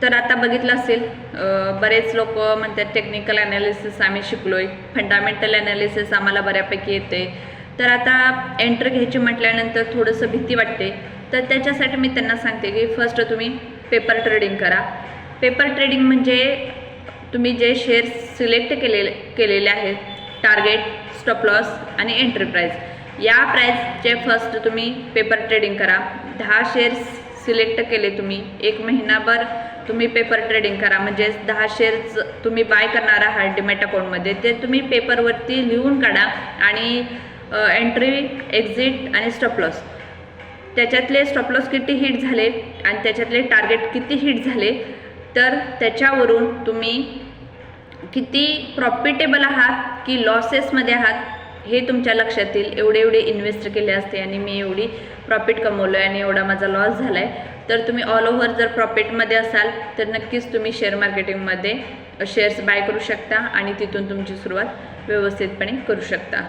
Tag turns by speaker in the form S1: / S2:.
S1: तर आता बघितलं असेल बरेच लोक म्हणतात टेक्निकल ॲनालिसिस आम्ही शिकलोय, फंडामेंटल ॲनालिसिस आम्हाला बऱ्यापैकी येते, तर आता एंट्री घ्यायची म्हटल्यानंतर थोडंसं भीती वाटते. तर त्याच्यासाठी मी त्यांना सांगते की फर्स्ट तुम्ही पेपर ट्रेडिंग करा. पेपर ट्रेडिंग म्हणजे तुम्ही जे शेअर्स सिलेक्ट केलेले आहेत, टार्गेट, स्टॉप लॉस आणि एंट्री प्राईस, या प्राईसचे फर्स्ट तुम्ही पेपर ट्रेडिंग करा. 10 शेअर्स सिलेक्ट केले तुम्ही, 1 महिनाभर तुम्ही पेपर ट्रेडिंग करा. म्हणजे 10 शेअर्स तुम्ही बाय करणार आहात डिमॅट अकाउंटमध्ये, ते तुम्ही पेपरवरती लिहून काढा आणि एंट्री, एक्झिट आणि स्टॉप लॉस, त्याच्यातले स्टॉप लॉस किती हिट झाले आणि त्याच्यातले टार्गेट किती हिट झाले, तर त्याच्यावरून तुम्ही किती प्रॉफिटेबल आहात की लॉसेसमध्ये आहात हे तुमच्या लक्षात येईल. एवढे इन्व्हेस्ट केले असते आणि मी एवढी प्रॉफिट कमवलो आहे आणि एवढा माझा लॉस झाला आहे. तर तुम्ही ऑल ओव्हर जर प्रॉफिटमध्ये असाल तर नक्कीच तुम्ही शेअर मार्केटिंगमध्ये शेअर्स बाय करू शकता आणि तिथून तुमची सुरुवात व्यवस्थितपणे करू शकता.